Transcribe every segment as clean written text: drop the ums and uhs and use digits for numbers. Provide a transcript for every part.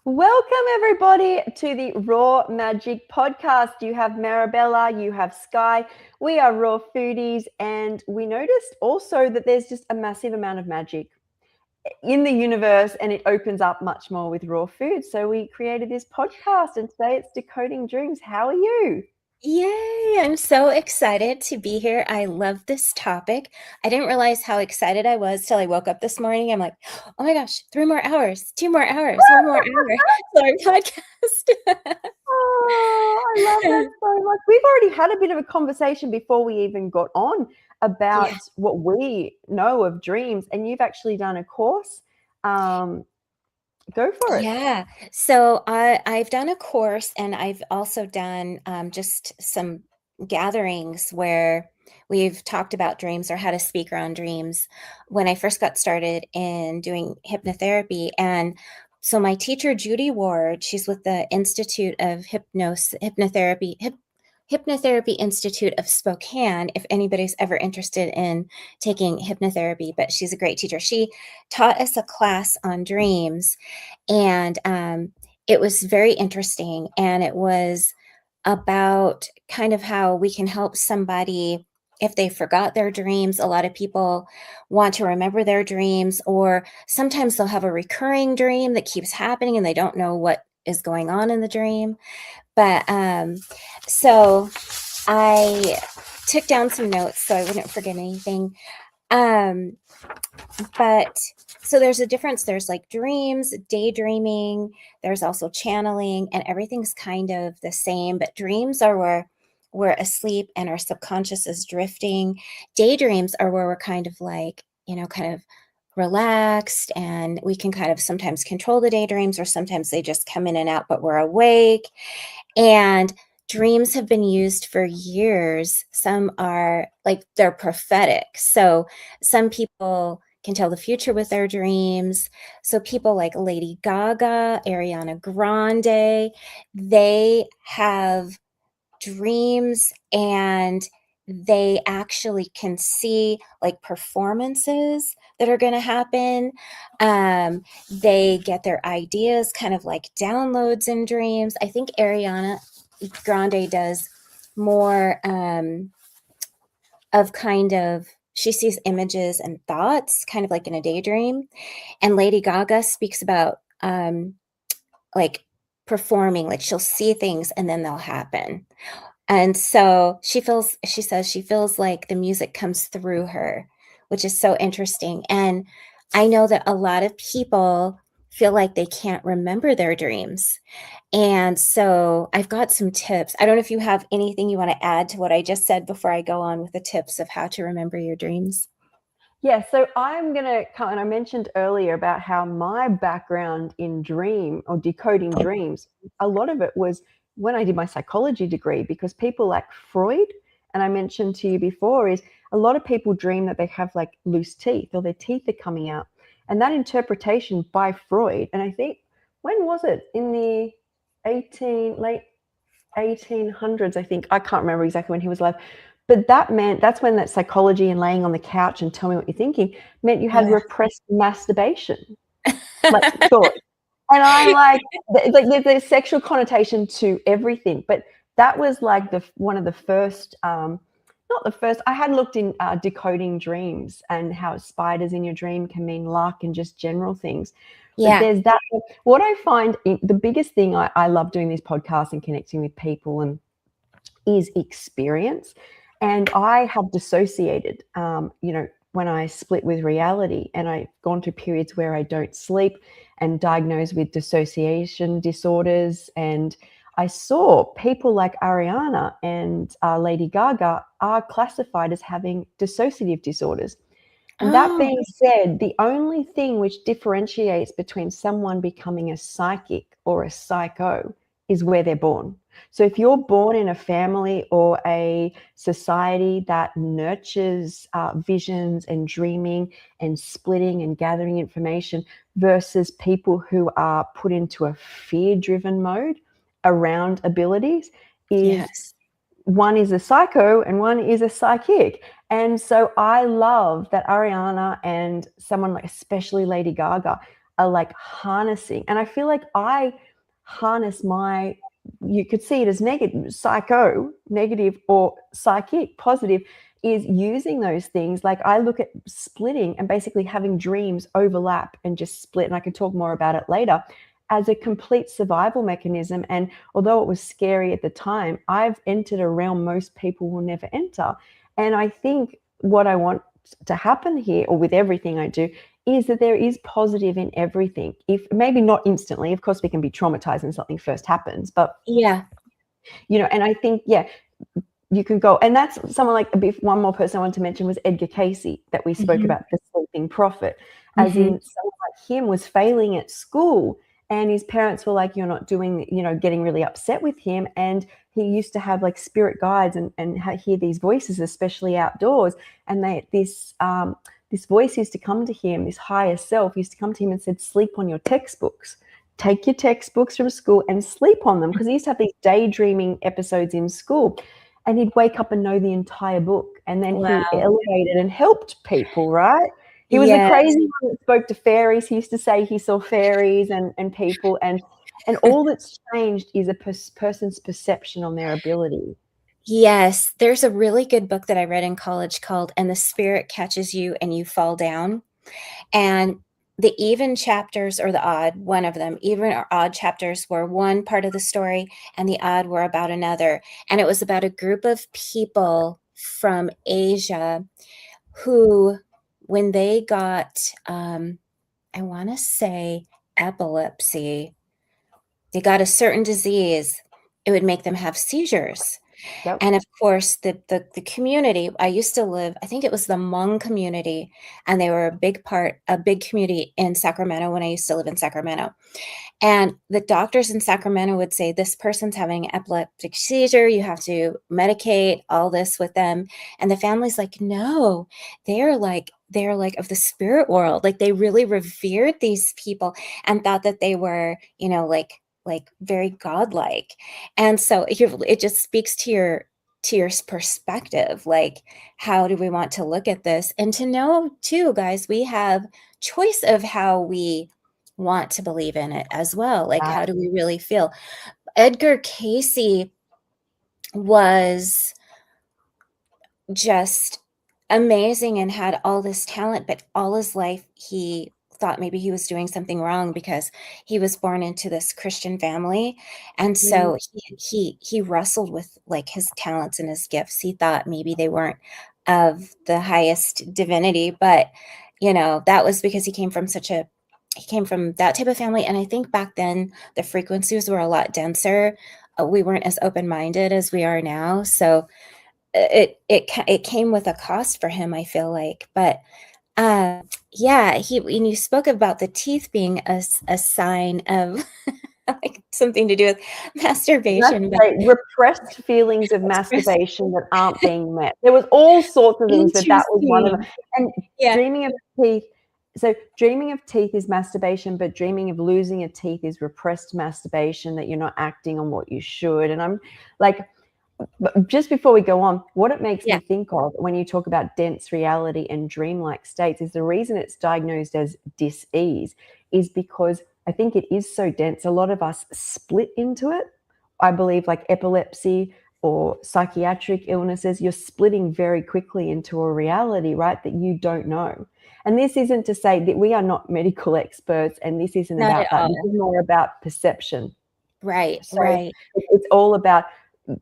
Welcome, everybody, to the Raw Magic podcast. You have Marabella, you have Sky. We are raw foodies, and we noticed also that there's just a massive amount of magic in the universe, and it opens up much more with raw food. So we created this podcast, and today it's Decoding Dreams. How are you? Yay! I'm so excited to be here. I love this topic. I didn't realize how excited I was till I woke up this morning. I'm like, oh my gosh, 3 more hours, 2 more hours, one more hour for our podcast. Oh, I love that so much. We've already had a bit of a conversation before we even got on Yeah, about what we know of dreams, and you've actually done a course. Um, Go for it. yeah. So I've done a course and I've also done just some gatherings where we've talked about dreams or had a speaker on dreams when I first got started in doing hypnotherapy. And so my teacher, Judy Ward, she's with the Institute of Hypnotherapy Institute of Spokane, if anybody's ever interested in taking hypnotherapy, but she's a great teacher. She taught us a class on dreams, and it was very interesting. And it was about kind of how we can help somebody if they forgot their dreams. A lot of people want to remember their dreams, or sometimes they'll have a recurring dream that keeps happening and they don't know what is going on in the dream. But so I took down some notes so I wouldn't forget anything. Um, but so there's a difference. There's like dreams, daydreaming, there's also channeling, and everything's kind of the same. But dreams are where we're asleep and our subconscious is drifting. Daydreams are where we're kind of like, kind of relaxed, and we can kind of sometimes control the daydreams, or sometimes they just come in and out, but we're awake. And dreams have been used for years. Some are like they're prophetic. So some people can tell the future with their dreams. So people like Lady Gaga, Ariana Grande, they have dreams, and they actually can see like performances that are going to happen. They get their ideas kind of like downloads in dreams. I think Ariana Grande does more of kind of, she sees images and thoughts kind of like in a daydream. And Lady Gaga speaks about like performing, like she'll see things and then they'll happen. And so she says she feels like the music comes through her, which is so interesting. And I know that a lot of people feel like they can't remember their dreams. And so I've got some tips. I don't know if you have anything you want to add to what I just said before I go on with the tips of how to remember your dreams. Yeah, so I'm going to come, and I mentioned earlier about how my background in dream or decoding dreams, a lot of it was when I did my psychology degree, because people like Freud, and I mentioned to you before, is a lot of people dream that they have like loose teeth or their teeth are coming out. And that interpretation by Freud, and I think, when was it? In the late 1800s, I think. I can't remember exactly when he was alive. But that meant, that's when that psychology and laying on the couch and tell me what you're thinking meant you had Yeah. repressed masturbation, like thought. And I'm like there's sexual connotation to everything. But that was like the one of the first, not the first. I had looked in decoding dreams and how spiders in your dream can mean luck and just general things. But Yeah. there's that. What I find the biggest thing I love doing this podcast and connecting with people and is experience. And I have dissociated, when I split with reality, and I've gone through periods where I don't sleep and diagnosed with dissociation disorders. And I saw people like Ariana and Lady Gaga are classified as having dissociative disorders. And that Oh, being said, the only thing which differentiates between someone becoming a psychic or a psycho is where they're born. So if you're born in a family or a society that nurtures visions and dreaming and splitting and gathering information versus people who are put into a fear-driven mode around abilities, is yes. one is a psycho and one is a psychic. And so I love that Ariana and someone like especially Lady Gaga are like harnessing, and I feel like I harness my, you could see it as negative, psycho, negative, or psychic, positive, is using those things. Like I look at splitting and basically having dreams overlap and just split, and I could talk more about it later, as a complete survival mechanism. And although it was scary at the time, I've entered a realm most people will never enter. And I think what I want to happen here, or with everything I do, is that there is positive in everything. If maybe not instantly, of course, we can be traumatized when something first happens, but Yeah. and I think, yeah, you can go, and that's someone like, one more person I wanted to mention was Edgar Cayce, that we spoke about, the sleeping prophet, as in someone like him was failing at school, and his parents were like, you're not doing, getting really upset with him. And he used to have like spirit guides and hear these voices, especially outdoors. And this voice used to come to him, this higher self used to come to him and said, sleep on your textbooks. Take your textbooks from school and sleep on them. Because he used to have these daydreaming episodes in school. And he'd wake up and know the entire book. And then Wow. he elevated and helped people, right? He was Yes. the crazy one that spoke to fairies. He used to say he saw fairies and people. And all that's changed is a person's perception on their ability. Yes, there's a really good book that I read in college called And the Spirit Catches You and You Fall Down. And the even chapters, or the odd, one of them, even or odd chapters, were one part of the story and the odd were about another. And it was about a group of people from Asia who, when they got, I want to say epilepsy, they got a certain disease, it would make them have seizures. Yep. And of course, the community, I used to live, I think it was the Hmong community, and they were a big community in Sacramento when I used to live in Sacramento. And the doctors in Sacramento would say, this person's having an epileptic seizure, you have to medicate all this with them. And the family's like, no, they're like of the spirit world. Like they really revered these people and thought that they were, like very godlike. And so it just speaks to your perspective. Like, how do we want to look at this? And to know too, guys, we have choice of how we want to believe in it as well. Like, how do we really feel? Edgar Cayce was just amazing and had all this talent, but all his life he thought maybe he was doing something wrong because he was born into this Christian family. And so he wrestled with like his talents and his gifts. He thought maybe they weren't of the highest divinity, but that was because he came from that type of family. And I think back then the frequencies were a lot denser. We weren't as open-minded as we are now. So it came with a cost for him, I feel like. But yeah, when you spoke about the teeth being a sign of like something to do with masturbation. Repressed feelings of masturbation that aren't being met. There was all sorts of things, but that was one of them. And dreaming of teeth. So dreaming of teeth is masturbation, but dreaming of losing a teeth is repressed masturbation, that you're not acting on what you should. And I'm like, but just before we go on, what it makes me think of when you talk about dense reality and dreamlike states is the reason it's diagnosed as dis-ease is because I think it is so dense. A lot of us split into it. I believe like epilepsy or psychiatric illnesses, you're splitting very quickly into a reality, right, that you don't know. And this isn't to say that we are not medical experts, and this isn't about that. This is more about perception. Right, so right. It's all about,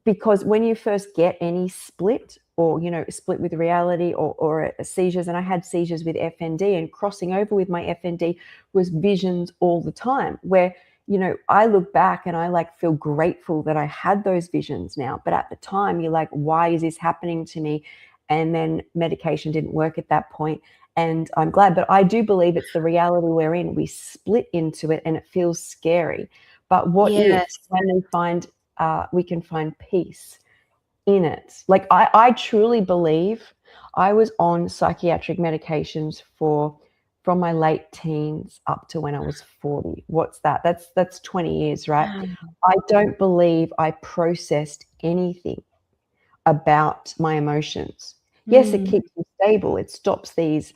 because when you first get any split or, split with reality or seizures, and I had seizures with FND, and crossing over with my FND was visions all the time where, I look back and I like feel grateful that I had those visions now. But at the time you're like, why is this happening to me? And then medication didn't work at that point. And I'm glad, but I do believe it's the reality we're in. We split into it and it feels scary. But what if when we can find peace in it? Like I truly believe I was on psychiatric medications from my late teens up to when I was 40. What's that? That's 20 years, right? I don't believe I processed anything about my emotions. Yes, it keeps me stable. It stops these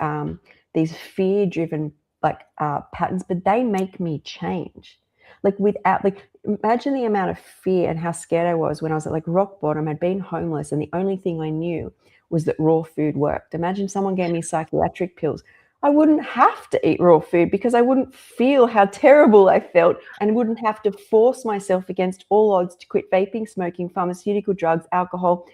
fear-driven patterns, but they make me change. Like without, like, imagine the amount of fear and how scared I was when I was at like rock bottom. I'd been homeless, and the only thing I knew was that raw food worked. Imagine someone gave me psychiatric pills. I wouldn't have to eat raw food because I wouldn't feel how terrible I felt, and wouldn't have to force myself against all odds to quit vaping, smoking, pharmaceutical drugs, alcohol.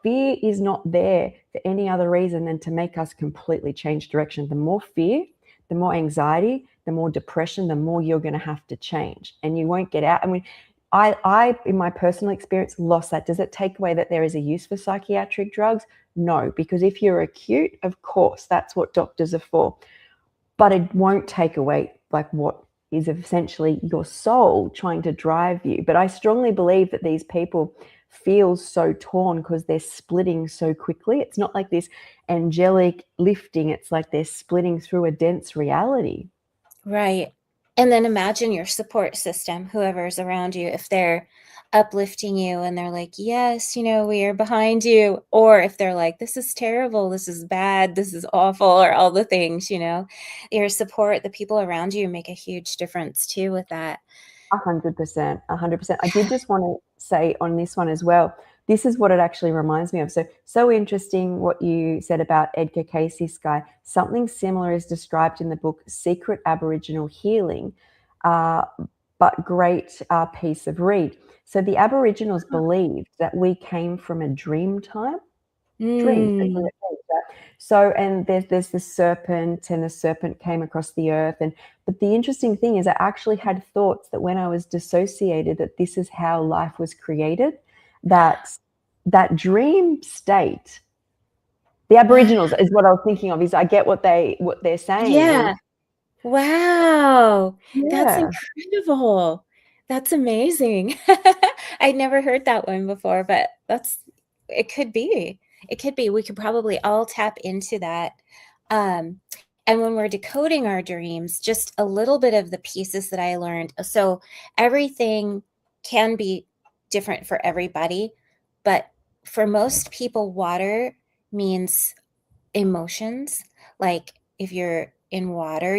Fear is not there for any other reason than to make us completely change direction. The more fear, the more anxiety, the more depression, the more you're going to have to change, and you won't get out. I mean, I, in my personal experience, lost that. Does it take away that there is a use for psychiatric drugs? No, because if you're acute, of course, that's what doctors are for. But it won't take away like what is essentially your soul trying to drive you. But I strongly believe that these people feel so torn because they're splitting so quickly. It's not like this angelic lifting, it's like they're splitting through a dense reality. Right. And then imagine your support system, whoever's around you, if they're uplifting you and they're like, yes, we are behind you. Or if they're like, this is terrible, this is bad, this is awful, or all the things, your support, the people around you make a huge difference too with that. 100%, 100%. I did just want to say on this one as well, this is what it actually reminds me of. So interesting what you said about Edgar Cayce, Sky. Something similar is described in the book Secret Aboriginal Healing, but great piece of read. So the Aboriginals believed that we came from a dream time. Dreams. Mm. So, and there's the serpent, and the serpent came across the earth. But the interesting thing is I actually had thoughts that when I was dissociated, that this is how life was created, that dream state. The Aboriginals is what I was thinking of, is I get what they're saying. Yeah. Wow. That's Yeah. incredible. That's amazing. I'd never heard that one before, but it could be. It could be. We could probably all tap into that. And when we're decoding our dreams, just a little bit of the pieces that I learned. So everything can be different for everybody, but for most people, water means emotions. Like if you're in water,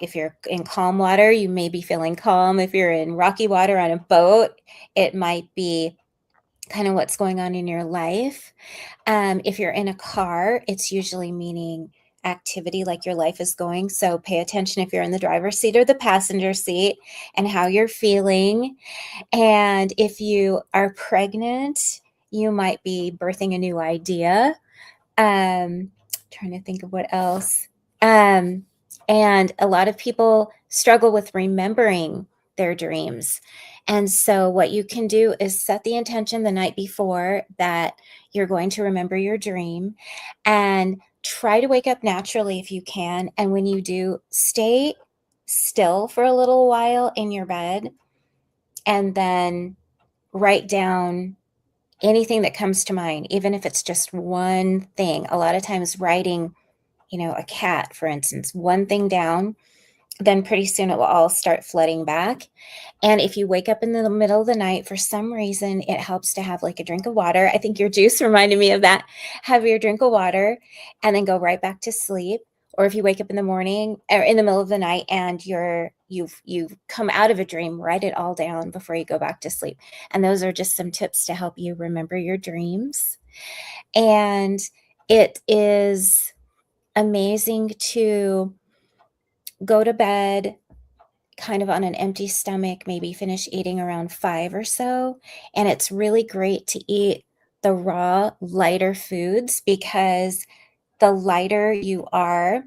if you're in calm water, you may be feeling calm. If you're in rocky water on a boat, it might be kind of what's going on in your life. If you're in a car, it's usually meaning activity, like your life is going. So pay attention if you're in the driver's seat or the passenger seat and how you're feeling. And if you are pregnant, you might be birthing a new idea. Trying to think of what else. And a lot of people struggle with remembering their dreams. And so what you can do is set the intention the night before that you're going to remember your dream, and try to wake up naturally if you can. And when you do, stay still for a little while in your bed, and then write down anything that comes to mind, even if it's just one thing. A lot of times writing, a cat, for instance, one thing down, then pretty soon it will all start flooding back. And if you wake up in the middle of the night, for some reason, it helps to have like a drink of water. I think your juice reminded me of that. Have your drink of water and then go right back to sleep. Or if you wake up in the morning or in the middle of the night and you've come out of a dream, write it all down before you go back to sleep. And those are just some tips to help you remember your dreams. And it is amazing to go to bed kind of on an empty stomach, maybe finish eating around 5 or so. And it's really great to eat the raw, lighter foods, because the lighter you are,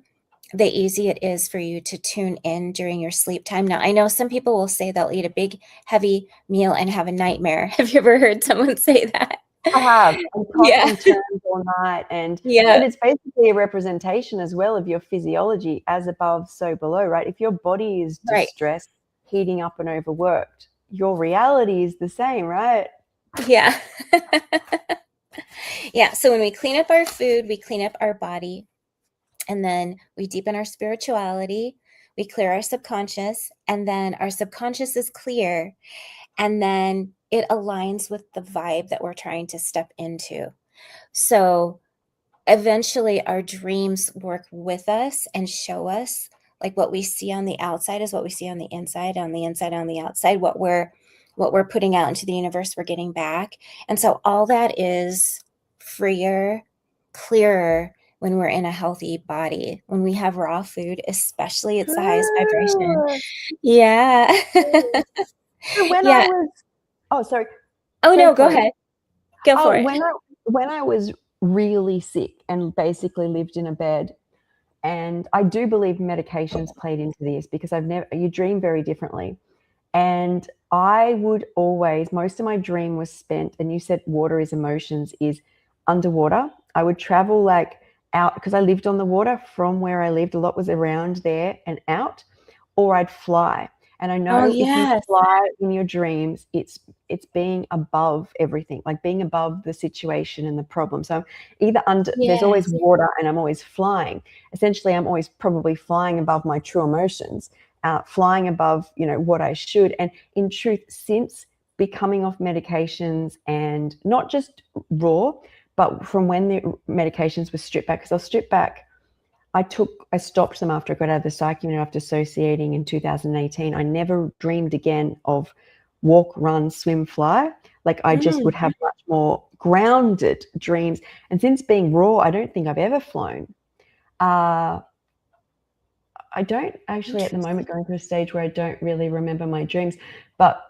the easier it is for you to tune in during your sleep time. Now, I know some people will say they'll eat a big, heavy meal and have a nightmare. Have you ever heard someone say that? I have. And toss Yeah. and turns all night. Yeah. But it's basically a representation as well of your physiology, as above, so below, right? If your body is Right. distressed, heating up and overworked, your reality is the same, right? Yeah. Yeah. So when we clean up our food, we clean up our body, and then we deepen our spirituality, we clear our subconscious, and then our subconscious is clear, and then it aligns with the vibe that we're trying to step into. So eventually our dreams work with us and show us, like, what we see on the outside is what we see on the inside, on the inside, on the outside, what we're putting out into the universe, we're getting back. And so all that is freer, clearer when we're in a healthy body. When we have raw food, especially, it's the highest vibration. Ah, Yeah. so when I Yeah. was, oh, sorry, Oh, say no, go first. ahead. Go for Oh, it. when I was really sick and basically lived in a bed, and I do believe medications played into this because you dream very differently. And I would always, most of my dream was spent, and you said water is emotions, is underwater. I would travel like out because I lived on the water from where I lived. A lot was around there and out, or I'd fly. And I Oh, know if you yes. fly in your dreams, it's being above everything, like being above the situation and the problem. So I'm either under, there's always Yes. water and I'm always flying. Essentially, I'm always probably flying above my true emotions, flying above, what I should. And in truth, since becoming off medications, and not just raw, but from when the medications were stripped back, because I was stripped back, I stopped them after I got out of the psych unit after associating in 2018. I never dreamed again of walk, run, swim, fly. Like I just would have much more grounded dreams. And since being raw, I don't think I've ever flown. I don't actually at the moment going through a stage where I don't really remember my dreams, but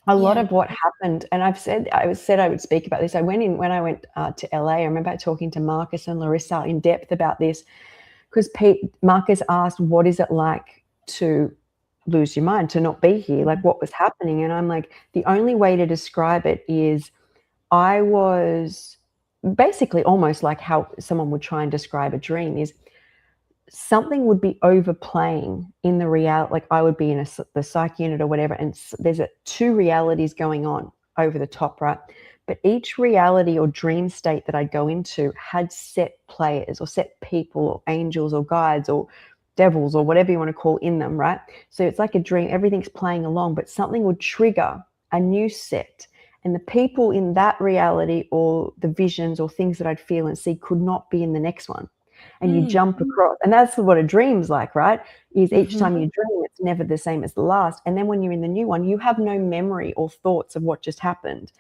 a lot Yeah. of what happened, and I said I would speak about this. I went in when I went to LA. I remember talking to Marcus and Larissa in depth about this because Marcus asked, "What is it like to lose your mind, to not be here? Like what was happening?" And I'm like, the only way to describe it is I was basically almost like how someone would try and describe a dream is something would be overplaying in the reality. Like I would be in the psych unit or whatever, and there's two realities going on over the top, right? But each reality or dream state that I'd go into had set players or set people or angels or guides or devils or whatever you want to call in them, right? So it's like a dream, everything's playing along, but something would trigger a new set. And the people in that reality or the visions or things that I'd feel and see could not be in the next one, and you jump across. And that's what a dream's like, right? Is each time you dream, it's never the same as the last. And then when you're in the new one, you have no memory or thoughts of what just happened,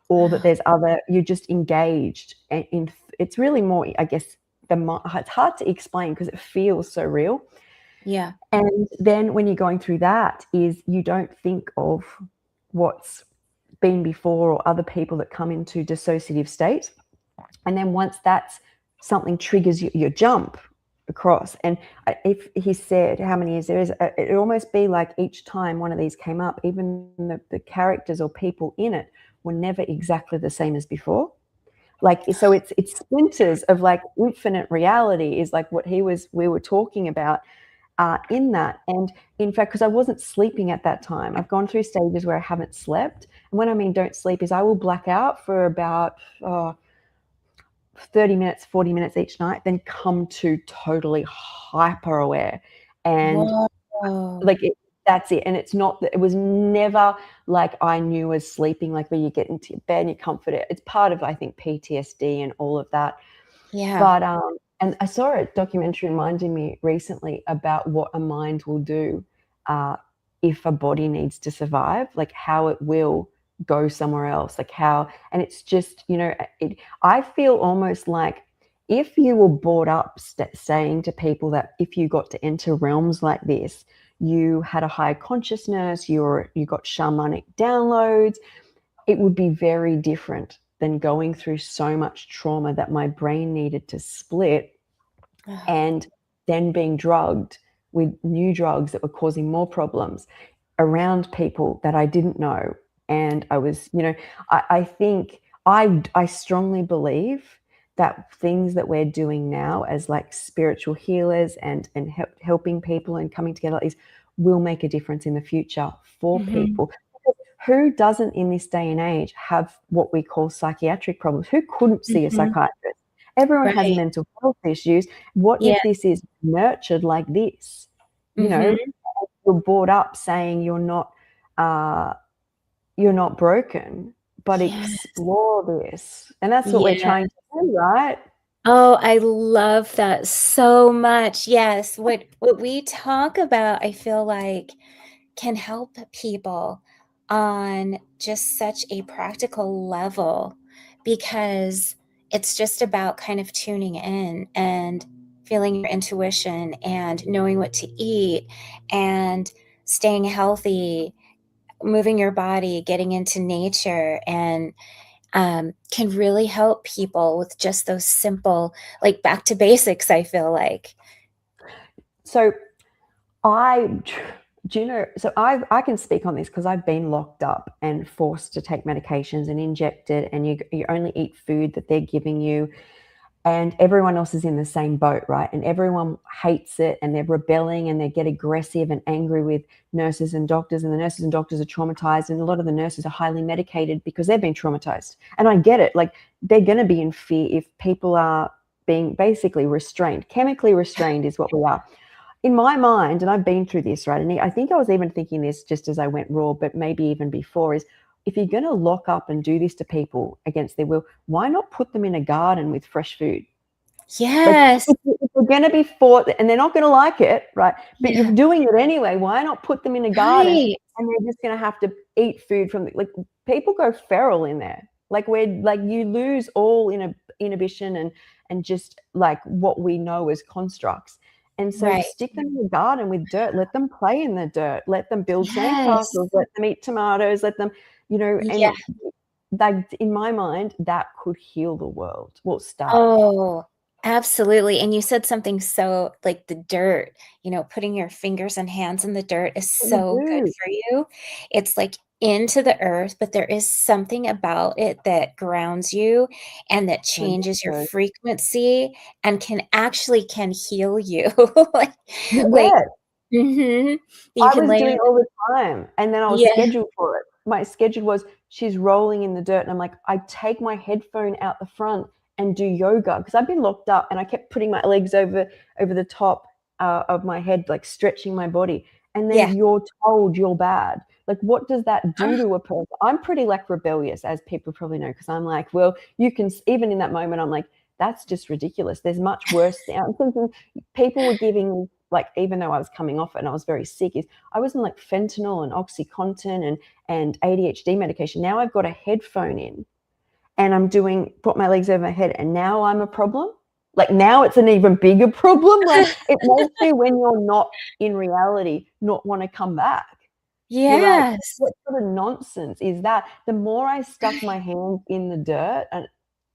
or that there's you're just engaged. And it's really more, I guess, it's hard to explain because it feels so real. Yeah. And then when you're going through that is you don't think of what's been before or other people that come into dissociative state. And then once that's something triggers your jump across. And if he said how many years there is, it'd almost be like each time one of these came up, even the characters or people in it were never exactly the same as before. Like, so it's splinters of like infinite reality is like what we were talking about in that. And in fact, because I wasn't sleeping at that time, I've gone through stages where I haven't slept. And when I mean don't sleep is I will black out for about 30 minutes, 40 minutes each night, then come to totally hyper aware. And Whoa. like that's it. And it's not that it was never like I knew as sleeping, like where you get into your bed and you comfort it. It's part of, I think, PTSD and all of that. Yeah. But and I saw a documentary reminding me recently about what a mind will do if a body needs to survive, like how it will go somewhere else, like how, and it's just, I feel almost like if you were brought up saying to people that if you got to enter realms like this, you had a higher consciousness, you got shamanic downloads, it would be very different than going through so much trauma that my brain needed to split and then being drugged with new drugs that were causing more problems around people that I didn't know. And I was, I think I strongly believe that things that we're doing now as like spiritual healers and helping people and coming together is will make a difference in the future for people. Who doesn't in this day and age have what we call psychiatric problems? Who couldn't see a psychiatrist? Everyone has Right. mental health issues. What Yeah. if this is nurtured like this? You're brought up saying you're not broken, but Yes. explore this. And that's what we're Yeah. trying to do, right? Oh, I love that so much. Yes, what we talk about, I feel like can help people on just such a practical level because it's just about kind of tuning in and feeling your intuition and knowing what to eat and staying healthy, moving your body, getting into nature, and can really help people with just those simple, like back to basics, I feel like. So I do you know, so I can speak on this because I've been locked up and forced to take medications and injected, and you only eat food that they're giving you, and everyone else is in the same boat, right? And everyone hates it, and they're rebelling, and they get aggressive and angry with nurses and doctors, and the nurses and doctors are traumatized, and a lot of the nurses are highly medicated because they've been traumatized. And I get it, like they're going to be in fear if people are being basically restrained. Chemically restrained is what we are. In my mind, and I've been through this, right? And I think I was even thinking this just as I went raw, but maybe even before, is if you're going to lock up and do this to people against their will, why not put them in a garden with fresh food? Like, Yes. if we're going to be fought and they're not going to like it, right? But Yeah. you're doing it anyway. Why not put them in a garden Right. and they're just going to have to eat food from like people go feral in there. Like we're like you lose all inhibition and just like what we know as constructs. And so Right. stick them in the garden with dirt. Let them play in the dirt. Let them build Yes. sandcastles. Let them eat tomatoes. Let them, Yeah. and like in my mind, that could heal the world. Well, start. Oh, absolutely. And you said something so like the dirt, putting your fingers and hands in the dirt is What you so good do. for you. It's like into the earth, but there is something about it that grounds you and that changes your 100%. frequency and can heal you. Like like Yes, mhm. You I can was lay doing on it all the time, and then I was yeah, scheduled for it. My schedule was she's rolling in the dirt, and I'm like, I take my headphone out the front and do yoga because I've been locked up, and I kept putting my legs over the top of my head, like stretching my body. And yeah. then you're told you're bad. Like, what does that do Ah, to a person? I'm pretty like rebellious, as people probably know, because I'm like, well, you can even in that moment, I'm like, that's just ridiculous. There's much worse. I'm thinking people were giving like even though I was coming off it and I was very sick, is I was on like fentanyl and OxyContin and ADHD medication. Now I've got a headphone in and I'm doing put my legs over my head and now I'm a problem. Like now it's an even bigger problem. Like it makes you when you're not in reality not want to come back. You're like, yes. what sort of nonsense is that? The more I stuck my hands in the dirt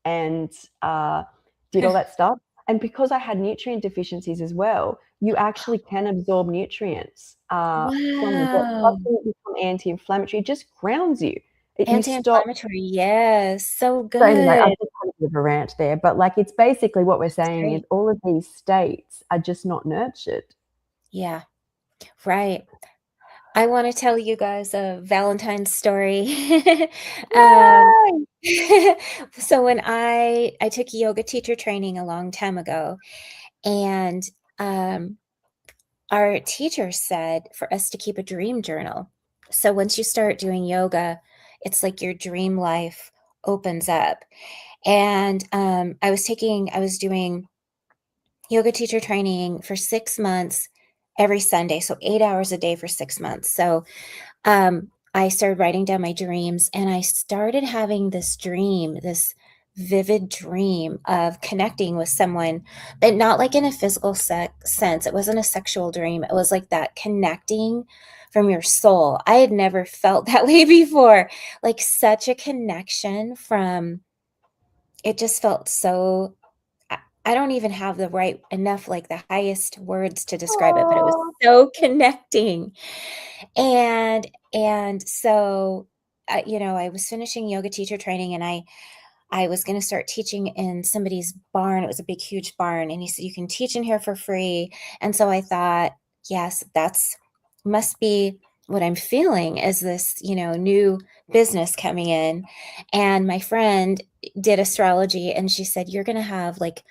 and did all that stuff, and because I had nutrient deficiencies as well, you actually can absorb nutrients from the dirt. Plus, Wow. it become anti-inflammatory. It just grounds you. You stop. Anti-inflammatory, yes, so So anyway, I've good. just had a bit of a rant there, but like it's basically what we're That's saying is great. all of these states are just not nurtured. Yeah, right. I wanna tell you guys a Valentine's story. Um, Yay! so when I took yoga teacher training a long time ago, and, um, our teacher said for us to keep a dream journal. So once you start doing yoga, it's like your dream life opens up. And, I was doing yoga teacher training for 6 months every Sunday, so 8 hours a day for 6 months. So, I started writing down my dreams, and I started having this dream, this vivid dream of connecting with someone, but not like in a physical sense. It wasn't a sexual dream. It was like that connecting from your soul. I had never felt that way before, like such a connection from it just felt so I don't even have the right enough, like, the highest words to describe it, but it was Oh, so connecting. And so, I was finishing yoga teacher training, and I was gonna start teaching in somebody's barn. It was a big, huge barn, and he said, "You can teach in here for free." And so I thought, "Yes, that's must be what I'm feeling is this, new business coming in." And my friend did astrology, and she said, "You're gonna have, like,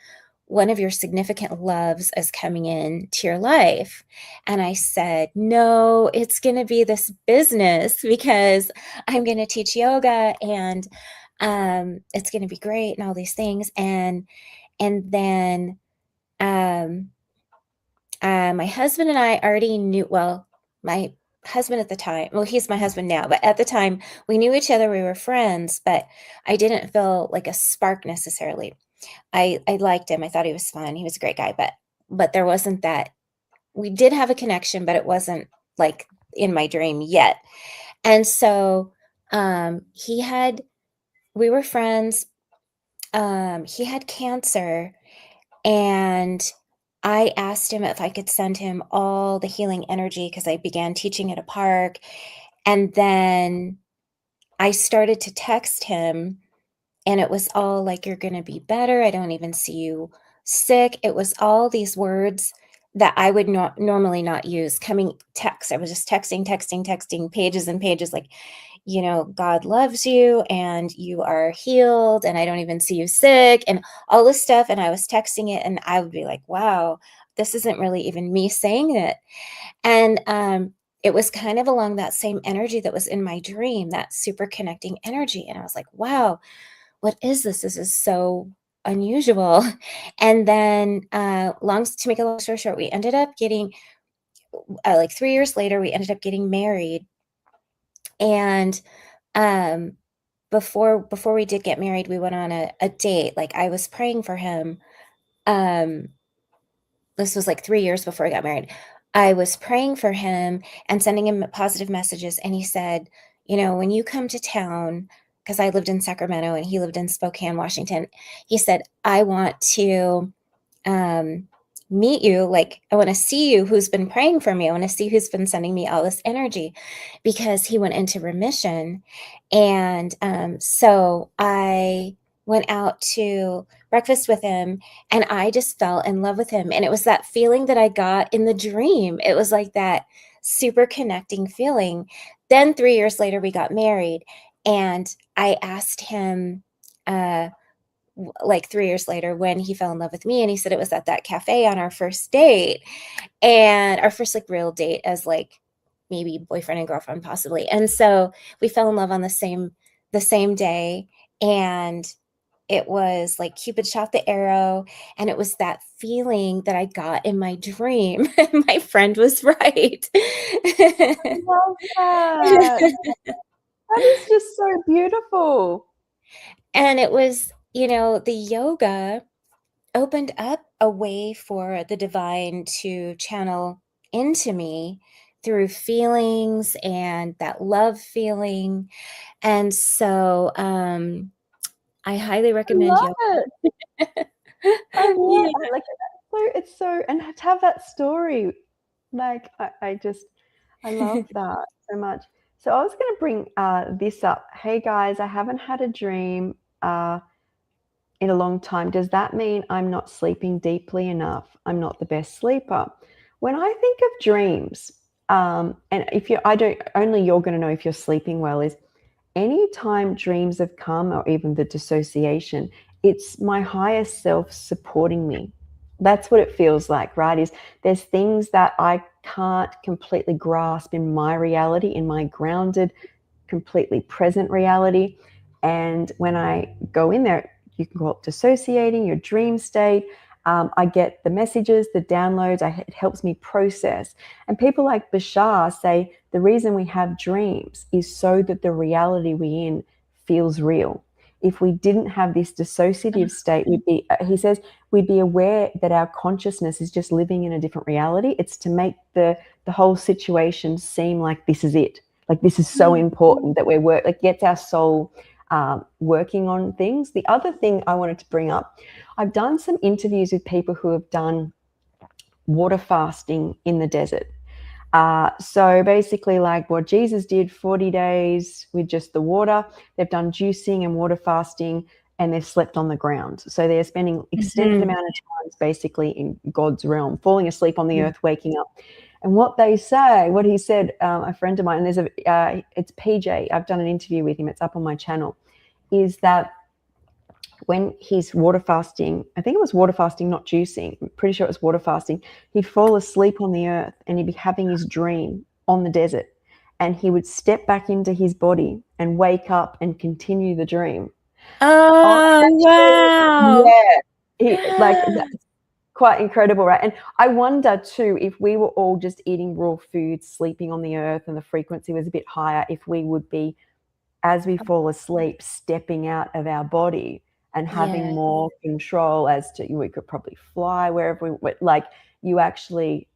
one of your significant loves is coming in to your life." And I said, "No, it's going to be this business because I'm going to teach yoga and it's going to be great and all these things." And then my husband and I already knew, well, my husband at the time, well, he's my husband now, but at the time we knew each other, we were friends, but I didn't feel like a spark necessarily. I liked him. I thought he was fun. He was a great guy, but there wasn't that. We did have a connection, but it wasn't like in my dream yet. And so he had, we were friends. He had cancer, and I asked him if I could send him all the healing energy because I began teaching at a park. And then I started to text him, and it was all like, "You're going to be better. I don't even see you sick." It was all these words that I would not normally not use coming text. I was just texting, texting, texting pages and pages like, God loves you and you are healed and I don't even see you sick and all this stuff. And I was texting it and I would be like, wow, this isn't really even me saying it. And it was kind of along that same energy that was in my dream, that super connecting energy. And I was like, wow, what is this? This is so unusual. And then to make a long story short, we ended up getting like 3 years later, we ended up getting married. And before we did get married, we went on a date. Like I was praying for him. Um, this was like 3 years before I got married. I was praying for him and sending him positive messages. And he said, when you come to town, because I lived in Sacramento and he lived in Spokane, Washington, he said, I want to meet you. Like, I want to see you who's been praying for me. I want to see who's been sending me all this energy, because he went into remission. And so I went out to breakfast with him and I just fell in love with him. And it was that feeling that I got in the dream. It was like that super connecting feeling. Then 3 years later, we got married, and I asked him, like 3 years later, when he fell in love with me, and he said it was at that cafe on our first date, and our first like real date as like maybe boyfriend and girlfriend possibly. And so we fell in love on the same day, and it was like Cupid shot the arrow, and it was that feeling that I got in my dream. My friend was right. I love that. That is just so beautiful. And it was, the yoga opened up a way for the divine to channel into me through feelings and that love feeling. And so I highly I recommend love yoga. it. I love Yeah. it. Like it's so, and to have that story, like I love that so much. So I was going to bring this up. Hey guys, I haven't had a dream in a long time. Does that mean I'm not sleeping deeply enough? I'm not the best sleeper. When I think of dreams, and if you, I don't, only you're going to know if you're sleeping well, is anytime dreams have come or even the dissociation, it's my higher self supporting me. That's what it feels like, right? Is there's things that I can't completely grasp in my reality, in my grounded, completely present reality. And when I go in there, you can call it dissociating, your dream state. I get the messages, the downloads, it helps me process. And people like Bashar say the reason we have dreams is so that the reality we're in feels real. If we didn't have this dissociative state, he says, we'd be aware that our consciousness is just living in a different reality. It's to make the whole situation seem like this is it. Like this is so important that like gets our soul working on things. The other thing I wanted to bring up, I've done some interviews with people who have done water fasting in the desert. So basically like what Jesus did, 40 days with just the water. They've done juicing and water fasting, and they've slept on the ground. So they're spending extended amount of times basically in God's realm, falling asleep on the earth, waking up. And what they say, what he said, a friend of mine, and there's it's PJ, I've done an interview with him, it's up on my channel, is that when he's water fasting, I think it was water fasting, not juicing, I'm pretty sure it was water fasting, he'd fall asleep on the earth and he'd be having his dream on the desert. And he would step back into his body and wake up and continue the dream. Oh, wow. Yeah. like that's quite incredible, right? And I wonder too, if we were all just eating raw foods, sleeping on the earth, and the frequency was a bit higher, if we would be, as we fall asleep, stepping out of our body and having Yeah. more control as to, we could probably fly wherever we went, like you actually.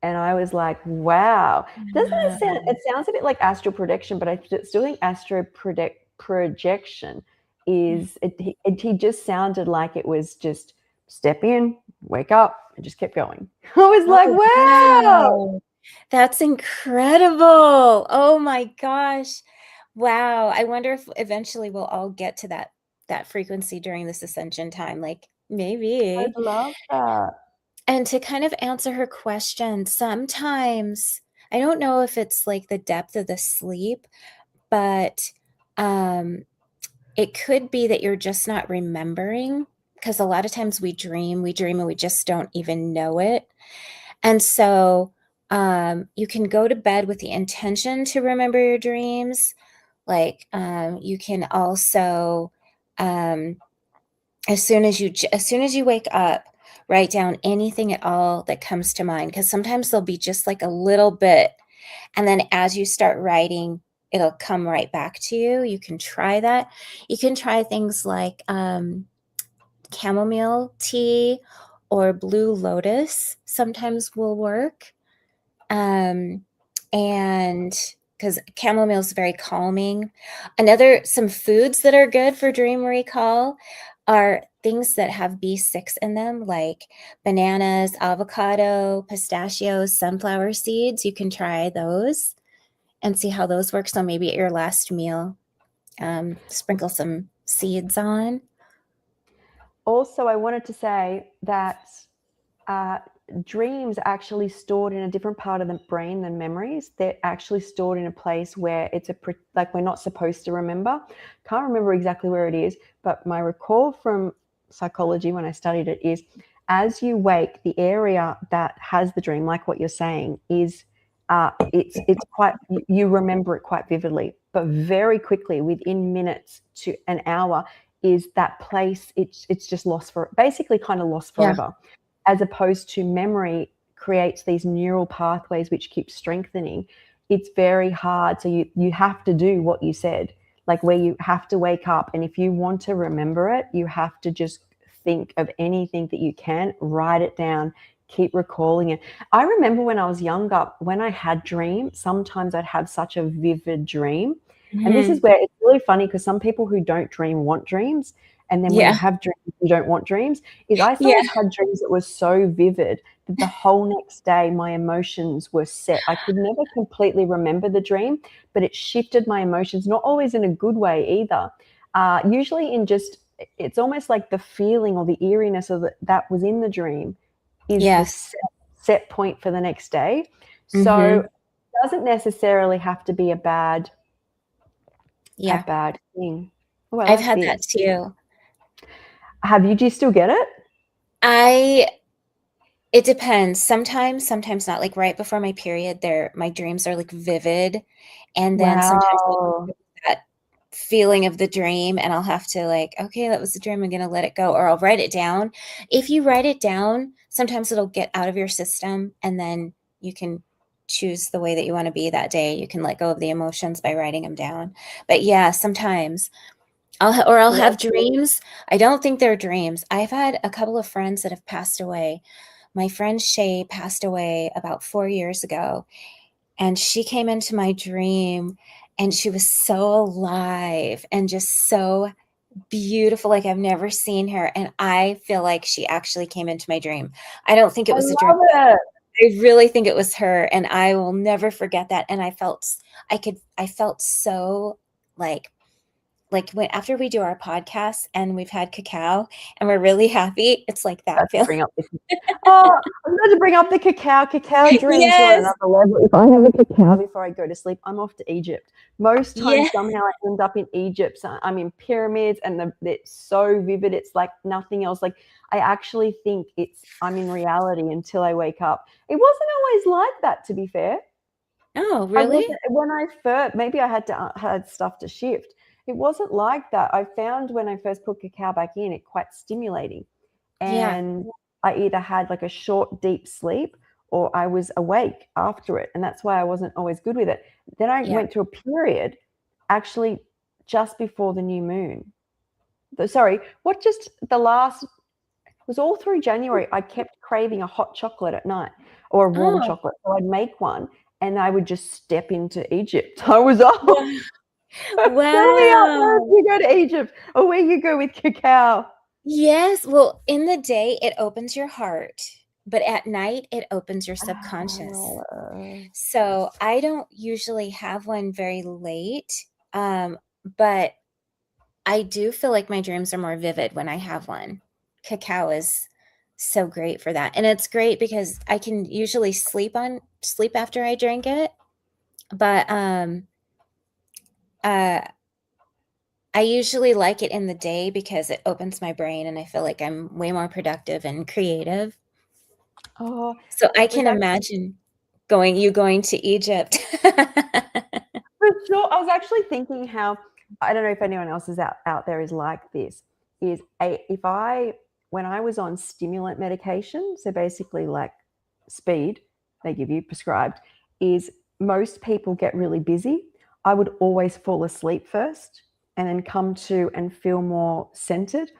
And I was like, wow, doesn't it sound, it sounds a bit like astral projection, but I still think astral projection is, he just sounded like it was just step in, wake up, and just kept going. I was like, Oh, wow. wow. That's incredible. Oh my gosh. Wow. I wonder if eventually we'll all get to that frequency during this ascension time. Like maybe. I'd love that. And to kind of answer her question, sometimes I don't know if it's like the depth of the sleep, but it could be that you're just not remembering, because a lot of times we dream and we just don't even know it. And so you can go to bed with the intention to remember your dreams. Like you can also, as soon as you wake up, write down anything at all that comes to mind, because sometimes there'll be just like a little bit, and then as you start writing, it'll come right back to you. You can try that. You can try things like chamomile tea or blue lotus sometimes will work. And because chamomile is very calming. Some foods that are good for dream recall are things that have B6 in them, like bananas, avocado, pistachios, sunflower seeds. You can try those and see how those work. So maybe at your last meal, sprinkle some seeds on. Also, I wanted to say that dreams are actually stored in a different part of the brain than memories. They're actually stored in a place where it's like we're not supposed to remember. Can't remember exactly where it is, but my recall from psychology when I studied it is, as you wake, the area that has the dream, like what you're saying, is it's quite, you remember it quite vividly, but very quickly, within minutes to an hour, is that place, it's just lost for, basically kind of lost forever. Yeah. As opposed to memory creates these neural pathways which keep strengthening. It's very hard. So you have to do what you said, like where you have to wake up, and if you want to remember it, you have to just think of anything that you can, write it down, keep recalling it. I remember when I was younger, when I had dreams, sometimes I'd have such a vivid dream. Mm-hmm. And this is where it's really funny, because some people who don't dream want dreams. And then when you have dreams, you don't want dreams. Is I sometimes had dreams that were so vivid that the whole next day my emotions were set. I could never completely remember the dream, but it shifted my emotions, not always in a good way either. Usually in just, it's almost like the feeling or the eeriness of that was in the dream is the set point for the next day. Mm-hmm. So it doesn't necessarily have to be a bad thing. Oh, I've had that too. Do you still get it? It depends. Sometimes not. Like right before my period, my dreams are like vivid. And then sometimes I'll get that feeling of the dream, and I'll have to like, okay, that was the dream, I'm going to let it go. Or I'll write it down. If you write it down, sometimes it'll get out of your system, and then you can choose the way that you want to be that day. You can let go of the emotions by writing them down. But yeah, sometimes I'll have dreams. I don't think they're dreams. I've had a couple of friends that have passed away. My friend Shay passed away about 4 years ago, and she came into my dream, and she was so alive and just so beautiful. Like I've never seen her. And I feel like she actually came into my dream. I don't think it was a dream. I really think it was her, and I will never forget that. And I felt so like when after we do our podcast and we've had cacao and we're really happy, it's like that feeling. I'm going to bring up the cacao. Cacao dreams are on another level. If I have a cacao before I go to sleep, I'm off to Egypt. Most times, somehow I end up in Egypt. So I'm in pyramids, and it's so vivid. It's like nothing else. Like I actually think I'm in reality until I wake up. It wasn't always like that, to be fair. Oh, really? When I first, maybe I had stuff to shift. It wasn't like that. I found when I first put cacao back in, it quite stimulating. Yeah. and I either had like a short, deep sleep or I was awake after it. And that's why I wasn't always good with it. Then I Yeah. went through a period actually just before the new moon. Sorry, what just the last was all through January. I kept craving a hot chocolate at night or a warm Oh, chocolate. So I'd make one and I would just step into Egypt. I was off. wow. Tell me out where Wow. you go to Egypt or where you go with cacao. Yes. Well, in the day, it opens your heart, but at night, it opens your subconscious. Ah. So I don't usually have one very late, but I do feel like my dreams are more vivid when I have one. Cacao is so great for that. And it's great because I can usually sleep after I drink it, but uh I usually like it in the day because it opens my brain and I feel like I'm way more productive and creative. Oh, So I it was can imagine going to Egypt. for sure. I was actually thinking how I don't know if anyone else is out there is like this. Is a if I when I was on stimulant medication, so basically like speed they give you prescribed, is most people get really busy. I would always fall asleep first and then come to and feel more centered.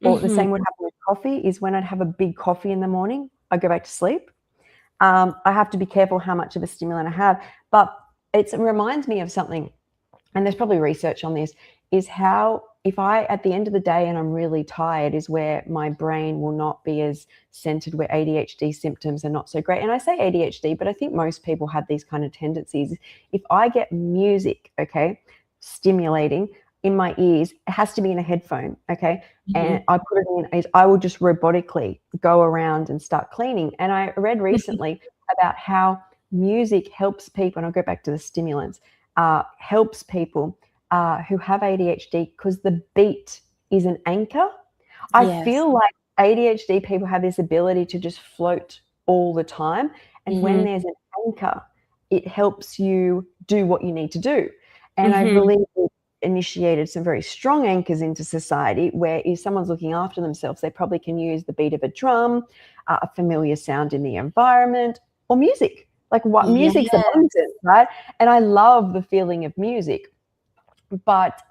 Or the Mhm. same would happen with coffee. Is when I'd have a big coffee in the morning, I go back to sleep. I have to be careful how much of a stimulant I have, but it reminds me of something, and there's probably research on this, is how if I, at the end of the day, and I'm really tired, is where my brain will not be as centered, where ADHD symptoms are not so great. And I say ADHD, but I think most people have these kind of tendencies. If I get music, okay, stimulating in my ears, it has to be in a headphone, okay? And Mhm. I put it in, I will just robotically go around and start cleaning. And I read recently about how music helps people, and I'll go back to the stimulants, helps people who have ADHD because the beat is an anchor. I Yes. feel like ADHD people have this ability to just float all the time. And when Mhm. there's an anchor, it helps you do what you need to do. And I Mhm. believe it initiated some very strong anchors into society where if someone's looking after themselves, they probably can use the beat of a drum, a familiar sound in the environment, or music. Like what music's Yes. abundant, right? And I love the feeling of music. But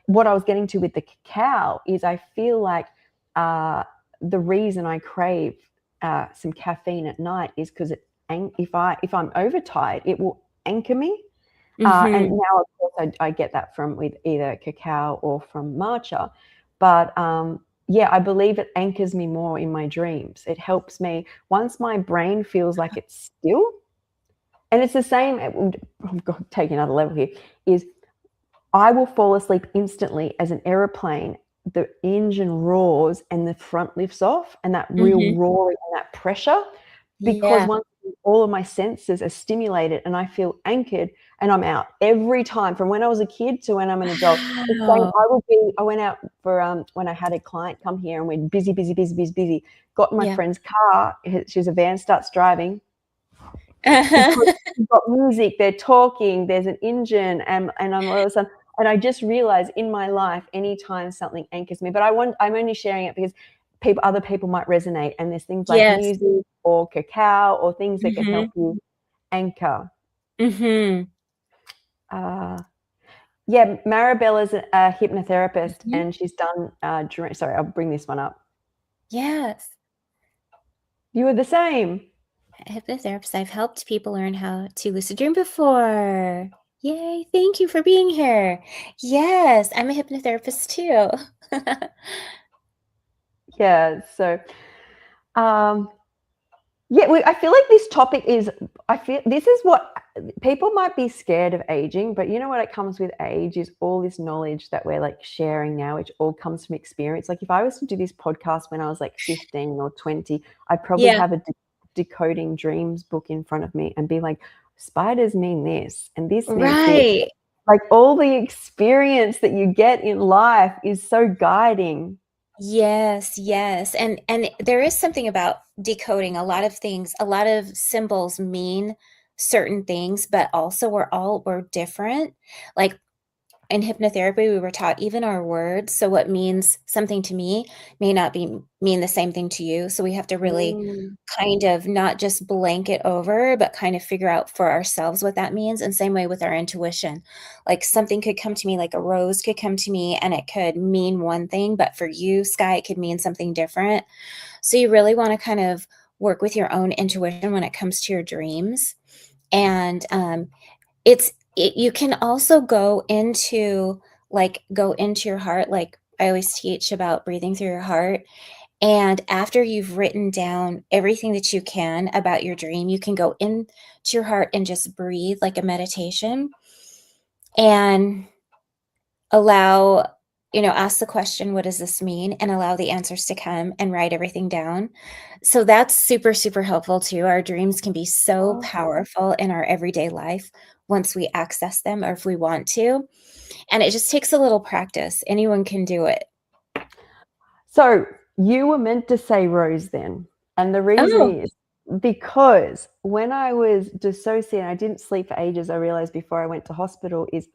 what I was getting to with the cacao is I feel like uh, the reason I crave some caffeine at night is because if I'm overtired, it will anchor me. And Mhm. now, of course, I get that from with either cacao or from matcha. But yeah, I believe it anchors me more in my dreams. It helps me once my brain feels like it's still. And it's the same. I've got to take another level here. Is I will fall asleep instantly as an aeroplane. The engine roars and the front lifts off, and that real Mhm. roaring and that pressure, because Yeah. once all of my senses are stimulated and I feel anchored and I'm out every time from when I was a kid to when I'm an adult. The same, Wow. I went out for when I had a client come here and we're busy, busy, busy, busy, busy. Got in my Yeah. friend's car. She's a van, starts driving because Uh-huh. you've got music, they're talking, there's an engine, and I'm all of a sudden, and I just realized in my life, anytime something anchors me, but I'm only sharing it because other people might resonate, and there's things like Yes. music or cacao or things that can help Mhm. you anchor. Mhm. Yeah, Maribella's a hypnotherapist, Mhm. and she's done. Sorry, I'll bring this one up. Yes. You were the same. Hypnotherapist, I've helped people learn how to lucid dream before. Yay, thank you for being here. Yes, I'm a hypnotherapist too. Yeah. So, um, yeah, I feel like this topic is, I feel this is what people might be scared of aging, but you know what it comes with age is all this knowledge that we're like sharing now, which all comes from experience. Like if I was to do this podcast when I was like 15 or 20, I'd probably Yeah, have a decoding dreams book in front of me and be like, spiders mean this and this means this. right. Like all the experience that you get in life is so guiding. Yes, yes. And there is something about decoding a lot of things, a lot of symbols mean certain things, but also we're different. Like in hypnotherapy, we were taught even our words. So what means something to me may not mean the same thing to you. So we have to really Mm. kind of not just blanket over, but kind of figure out for ourselves what that means. And same way with our intuition. Like something could come to me, like a rose could come to me and it could mean one thing, but for you, Sky, it could mean something different. So you really want to kind of work with your own intuition when it comes to your dreams. And you can also go into your heart. Like I always teach about breathing through your heart. And after you've written down everything that you can about your dream, you can go into your heart and just breathe like a meditation and allow, ask the question, what does this mean? And allow the answers to come and write everything down. So that's super, super helpful too. Our dreams can be so Oh. powerful in our everyday life once we access them or if we want to. And it just takes a little practice. Anyone can do it. So you were meant to say rose then. And the reason Oh, is because when I was dissociating, I didn't sleep for ages. I realized before I went to hospital is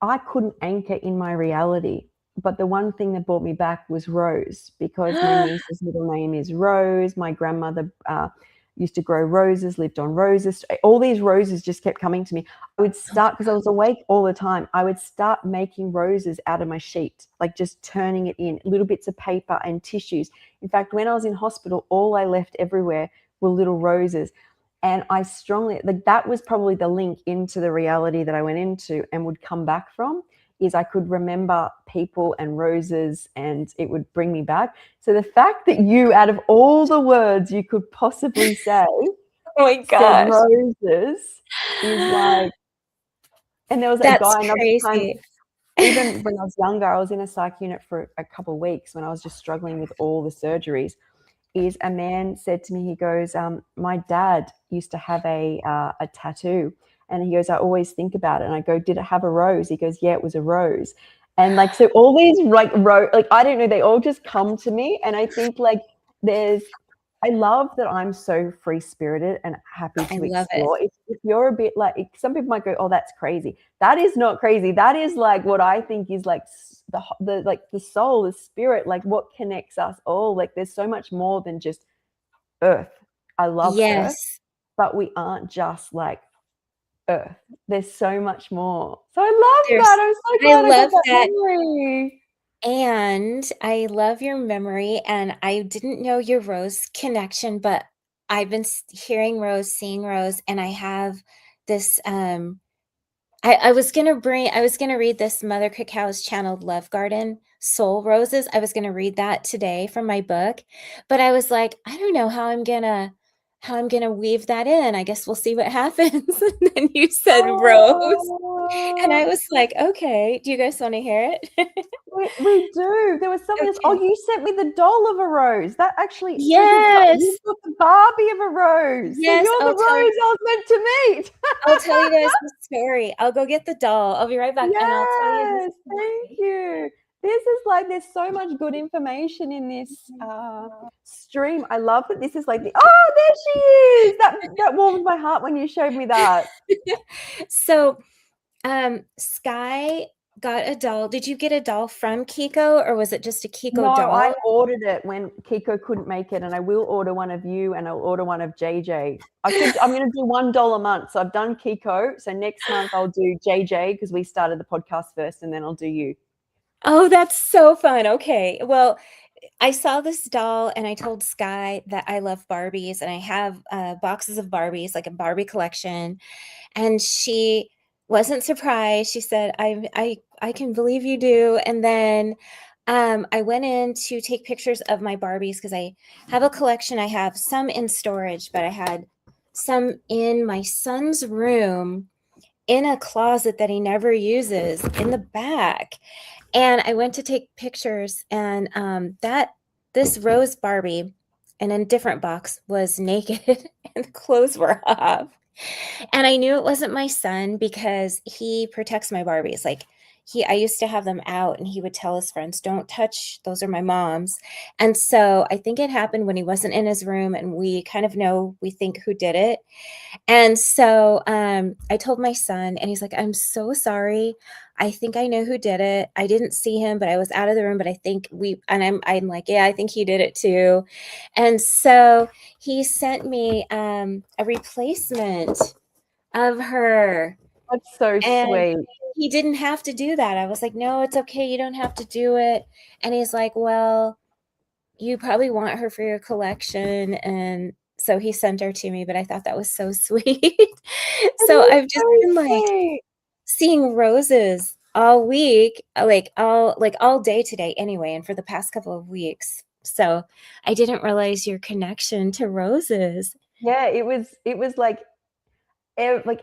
I couldn't anchor in my reality. But the one thing that brought me back was Rose, because my niece's middle name is Rose. My grandmother used to grow roses, lived on roses. All these roses just kept coming to me. I would start, because I was awake all the time, I would start making roses out of my sheet, like just turning it in, little bits of paper and tissues. In fact, when I was in hospital, all I left everywhere were little roses. And I strongly, like, that was probably the link into the reality that I went into and would come back from, is I could remember people and roses and it would bring me back. So the fact that you, out of all the words you could possibly say, oh my said gosh. roses is like, and there was a That's guy another time, crazy. even when I was younger, I was in a psych unit for a couple of weeks when I was just struggling with all the surgeries. Is a man said to me, he goes, my dad used to have a tattoo, and he goes, I always think about it. And I go, did it have a rose? He goes, yeah, it was a rose. And like, so all these like I don't know, they all just come to me. And I think like I love that I'm so free spirited and happy I to love it. explore. If you're a bit like, some people might go, oh, that's crazy. That is not crazy. That is like what I think is like the like the soul, the spirit, like what connects us all. Like there's so much more than just Earth. I love Earth, Yes. but we aren't just like Earth. There's so much more. So I love There's that. I'm so I glad I got love that that, memory. and I love your memory, and I didn't know your Rose connection, but I've been hearing Rose, seeing Rose, and I have this, I was gonna read this Mother Cacao's Channeled Love Garden, Soul Roses. I was gonna read that today from my book, but I was like, I don't know how I'm gonna weave that in. I guess we'll see what happens. And then you said rose, and I Oh, was like, okay, do you guys want to hear it? we do. There was something else. Oh, Okay. you sent me the doll of a rose. That actually triggered. Yes. You've got the Barbie of a rose. So Yes, you're the rose I was meant to meet. I'll tell you guys the story. I'll go get the doll. I'll be right back and I'll tell you the Yes, thank story. you. This is like, there's so much good information in this stream. I love that this is like oh, there she is. That warmed my heart when you showed me that. So, Sky got a doll. Did you get a doll from Kiko or was it just a No, Kiko I doll? ordered it when Kiko couldn't make it, and I will order one of you, and I'll order one of JJ. I'm gonna do $1 a month. So I've done Kiko. So next month I'll do JJ because we started the podcast first, and then I'll do you. Oh, that's so fun. Okay. Well, I saw this doll and I told Sky that I love Barbies and I have boxes of Barbies, like a Barbie collection. And she wasn't surprised. She said, I can believe you do. And then I went in to take pictures of my Barbies because I have a collection. I have some in storage, but I had some in my son's room in a closet that he never uses in the back. And I went to take pictures, and this Rose Barbie in a different box was naked and the clothes were off. And I knew it wasn't my son because he protects my Barbies. Like I used to have them out, and he would tell his friends, "Don't touch, those are my mom's." And so I think it happened when he wasn't in his room, and we kind of know, we think, who did it. And so, I told my son, and he's like, "I'm so sorry. I think I know who did it. I didn't see him, but I was out of the room, but I think we," and I'm like, "Yeah, I think he did it too." And so he sent me, a replacement of her, That's so and sweet. he didn't have to do that. I was like, "No, it's okay. You don't have to do it." And he's like, "Well, you probably want her for your collection." And so he sent her to me, but I thought that was so sweet. It So is I've just so been like sweet. seeing roses all week, like all day today anyway, and for the past couple of weeks. So I didn't realize your connection to roses. Yeah, it was like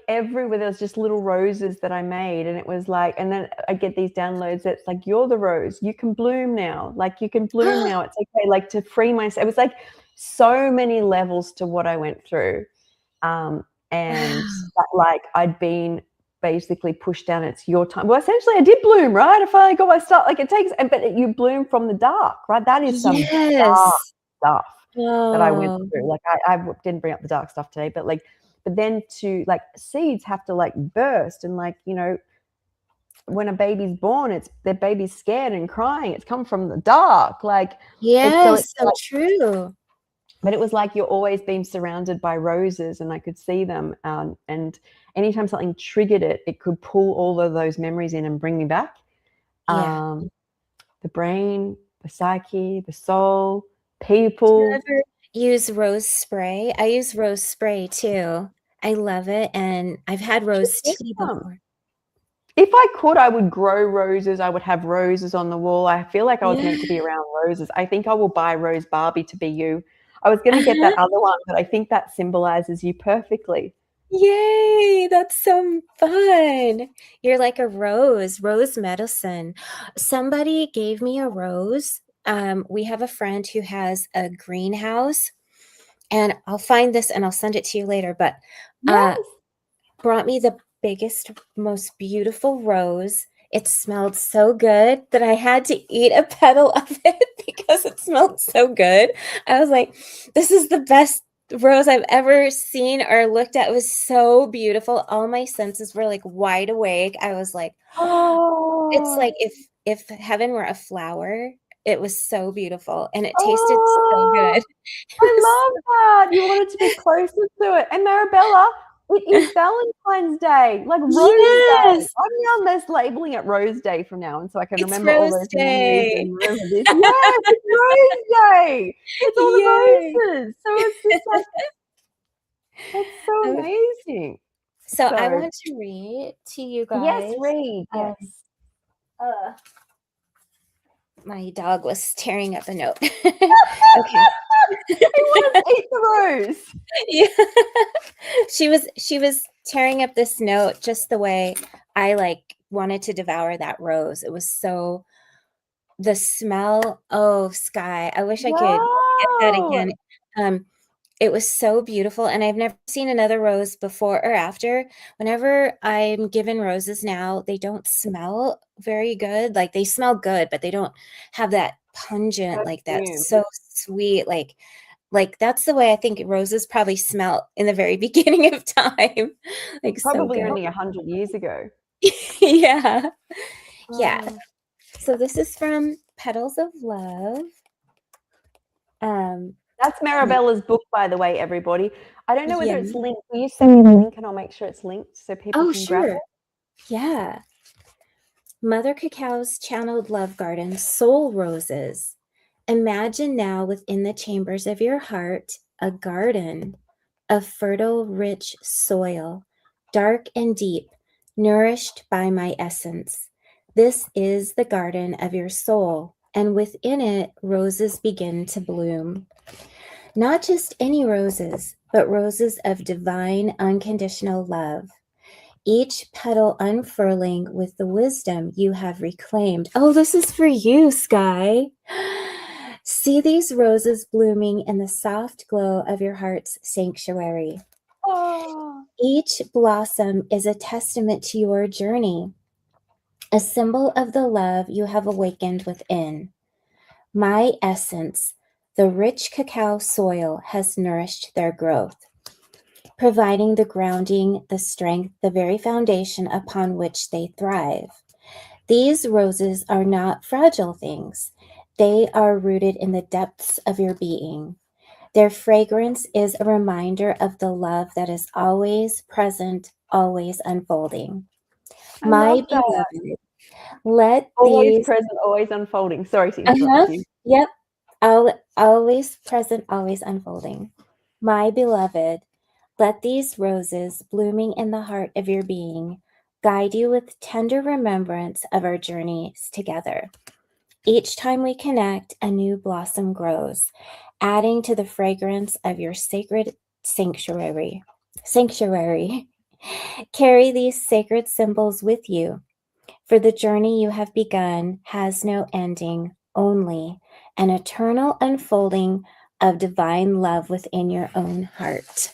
everywhere there was just little roses that I made, and it was like, and then I get these downloads that's like, "You're the rose, you can bloom now, like you can bloom now, it's okay," like to free myself. It was like so many levels to what I went through. And Wow. that, like, I'd been basically pushed down, "It's your time." Well, essentially I did bloom, right? I finally got my start. Like, it takes, but you bloom from the dark, right? That is some dark Yes. stuff that I went Oh, through. Like, I didn't bring up the dark stuff today, but like, but then to like, seeds have to like burst, and like, when a baby's born, it's their baby's scared and crying. It's come from the dark. Like, it's yes, so like, true. but it was like you're always being surrounded by roses, and I could see them. And anytime something triggered it, it could pull all of those memories in and bring me back. Yeah. Um, the brain, the psyche, the soul, Do you people. ever use rose spray? I use rose spray too. I love it, and I've had Should rose get tea some. before. If I could, I would grow roses. I would have roses on the wall. I feel like I was Yeah. meant to be around roses. I think I will buy Rose Barbie to be you. I was going to get that other one, but I think that symbolizes you perfectly. Yay, that's so fun. You're like a rose, rose medicine. Somebody gave me a rose. We have a friend who has a greenhouse, and I'll find this and I'll send it to you later, but uh Yes. brought me the biggest, most beautiful rose. It smelled so good that I had to eat a petal of it because it smelled so good. I was like, this is the best rose I've ever seen or looked at. It was so beautiful. All my senses were like wide awake. I was like, it's Oh, like if heaven were a flower. It was so beautiful and it tasted so oh, good. It I was love that. You wanted to be closer to it. And Marabella, it so is Valentine's Day, like Rose Day. Yes, I'm now this labeling it Rose Day from now on, so I can it's remember all Rose those memories Day. and remember this. Yes, it's Rose Day. It's all Yay. the roses. So it's just like, that's so Um, amazing. so I So want to read to you yes, guys. read. Um, Yes. uh, my dog was tearing up a note. Okay. He wanted to eat the rose. Yeah. She was tearing up this note just the way I like wanted to devour that rose. It was so the smell, oh, Sky. I wish I could get that Wow. again. Um, It was so beautiful, and I've never seen another rose before or after. Whenever I'm given roses now, they don't smell very good. Like, they smell good, but they don't have that pungent, like, that Perfume. so sweet, like, that's the way I think roses probably smell in the very beginning of time. Like, so Probably good. only 100 years ago. Yeah. Yeah. Oh. So this is from Petals of Love. Um, That's and Marabella's book, by the way, everybody. I don't know whether yeah. it's linked. Will you send me the link and I'll make sure it's linked so people Oh, can grab sure. it? Yeah. Mother Cacao's channeled love garden, soul roses. Imagine now within the chambers of your heart a garden of fertile, rich soil, dark and deep, nourished by my essence. This is the garden of your soul, and within it, roses begin to bloom. Not just any roses, but roses of divine, unconditional love, each petal unfurling with the wisdom you have reclaimed. Oh, this is for you, Sky. See these roses blooming in the soft glow of your heart's sanctuary. Oh, Each blossom is a testament to your journey, a symbol of the love you have awakened within. My essence, the rich cacao soil, has nourished their growth, providing the grounding, the strength, the very foundation upon which they thrive. These roses are not fragile things. They are rooted in the depths of your being. Their fragrance is a reminder of the love that is always present, always unfolding. I My love that. beloved, let Always these, present, always unfolding. Sorry to interrupt you. yep, always present, always unfolding. My beloved, let these roses blooming in the heart of your being guide you with tender remembrance of our journeys together. Each time we connect, a new blossom grows, adding to the fragrance of your sacred sanctuary. Sanctuary. Carry these sacred symbols with you, for the journey you have begun has no ending, only an eternal unfolding of divine love within your own heart.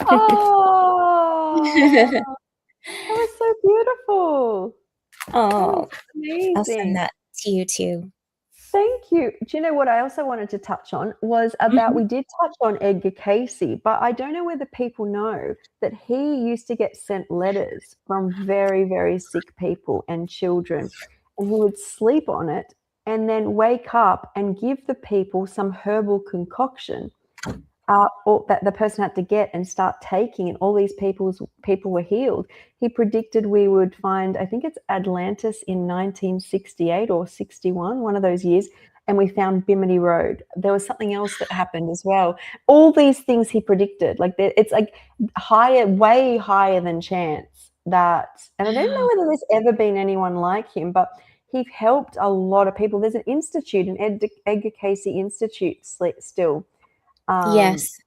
Oh, that was so beautiful. That was Oh, I'll send amazing. that to you too. Thank you. Do you know what I also wanted to touch on was about, Mhm. we did touch on Edgar Casey, but I don't know whether people know that he used to get sent letters from very, very sick people and children, and he would sleep on it and then wake up and give the people some herbal concoction, or that the person had to get and start taking, and all these people were healed. He predicted we would find, I think it's Atlantis in 1968 or 61, one of those years, and we found Bimini Road. There was something else that happened as well. All these things he predicted, like it's like higher, way higher than chance that, and I don't know whether there's ever been anyone like him, but he helped a lot of people. There's an institute, an Edgar Casey Institute still. Um, Yes.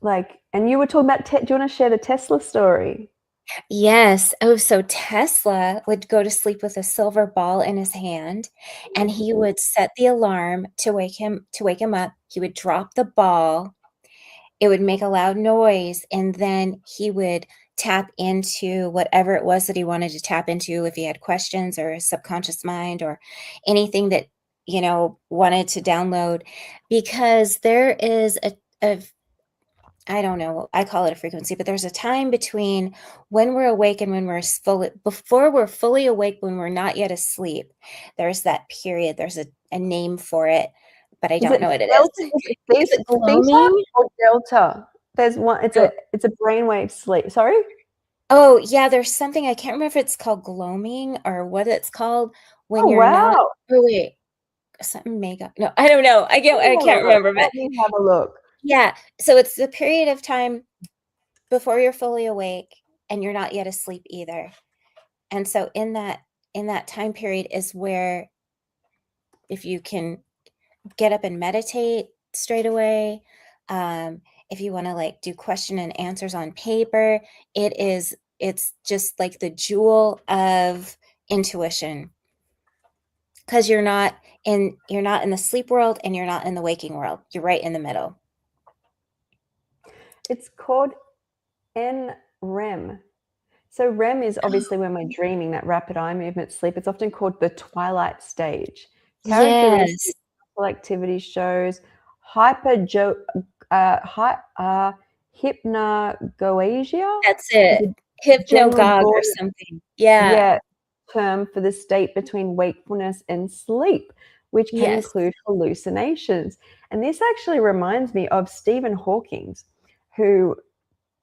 like, and you were talking about, do you want to share the Tesla story? Yes. Oh, so Tesla would go to sleep with a silver ball in his hand, and he would set the alarm to wake him up. He would drop the ball. It would make a loud noise, and then he would tap into whatever it was that he wanted to tap into, if he had questions or a subconscious mind or anything that, wanted to download, because there is a I don't know, I call it a frequency, but there's a time between when we're awake and when we're before we're fully awake, when we're not yet asleep. There's that period. There's a name for it, but I Is don't it know what it is. delta? Is it Is it theta gloaming? or delta? There's one. Oh, It's a brainwave sleep. Sorry. oh, yeah, there's something, I can't remember if it's called gloaming or what it's called when Oh you're not. wow. Oh wait, something mega. No, I don't know. Let me I have a can't look. remember, but Let me have a look. yeah. So it's the period of time before you're fully awake and you're not yet asleep either. And so in that time period is where, if you can get up and meditate straight away, if you want to like do question and answers on paper, it's just like the jewel of intuition, because you're not in the sleep world and you're not in the waking world. You're right in the middle. It's called NREM. So REM is obviously when we're dreaming, that rapid eye movement sleep. It's often called the twilight stage. Yes, Characteristics, activity shows hyperjo hypnagogia that's is it. a general Hypnagogue or broad, something. Yeah. yeah, term for the state between wakefulness and sleep, which can Yes. include hallucinations. And this actually reminds me of Stephen Hawking, who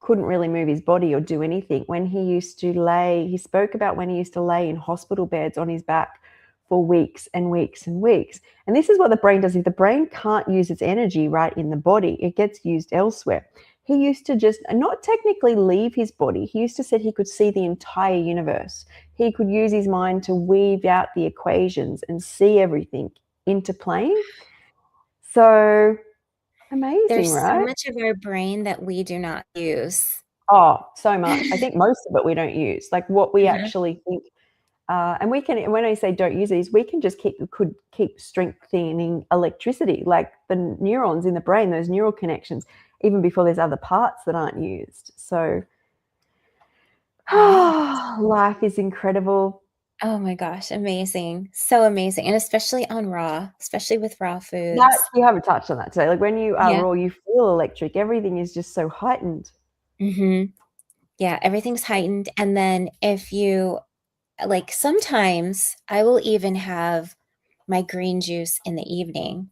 couldn't really move his body or do anything. When he used to lay, he spoke about when he used to lay in hospital beds on his back for weeks and weeks and weeks. And this is what the brain does. If the brain can't use its energy right in the body, it gets used elsewhere. He used to just not technically leave his body. He used to say he could see the entire universe. He could use his mind to weave out the equations and see everything interplaying. So amazing, There's so right? much of our brain that we do not use. Oh, so much. I think most of it we don't use. Like what we Mhm. actually think, and we can. When I say don't use these, we can just could keep strengthening electricity, like the neurons in the brain, those neural connections, even before there's other parts that aren't used. So, Right. life is incredible. Oh my gosh, amazing. So amazing, and especially on raw, especially with raw That foods. you haven't touched on that today. Like, when you are Yeah. raw, you feel electric. Everything is just so heightened. Mhm. Yeah, everything's heightened, and then if you like, sometimes I will even have my green juice in the evening.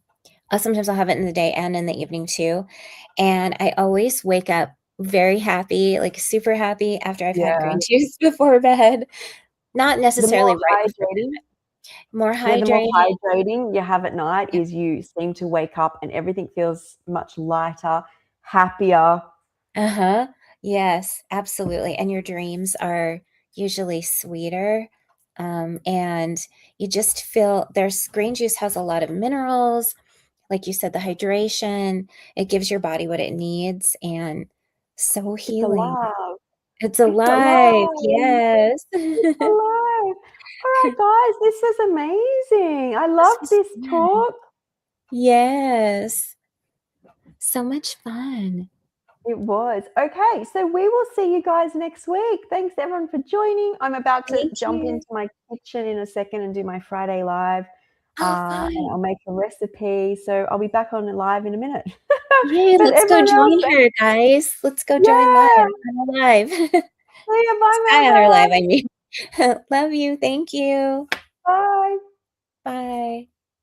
Sometimes I'll have it in the day and in the evening too, and I always wake up very happy, like, super happy after I've had Yeah. green juice before bed. Not The more necessarily right before bed, hydrating but more yeah, the more hydrated. hydrating you have at night Yeah. is you seem to wake up and everything feels much lighter, happier. Uh-huh. Yes, absolutely, and your dreams are usually sweeter, and you just feel there's green juice has a lot of minerals, like you said, the hydration, it gives your body what it needs, and so It's healing. alive. It's It's alive, alive. yes. It's alive. All right, guys, this was amazing. I This love was this fun. talk. Yes. So much fun. It was. Okay, so we will see you guys next week. Thanks everyone for joining. I'm about to Thank jump you. into my kitchen in a second and do my Friday live. Oh, And I'll fun. make a recipe. So I'll be back on live in a minute. Yay, But let's go everyone else, join her, guys. Let's go join live yeah. on our live. See you. Bye, Sky on our live, Melbourne. I mean. Love you. Thank you.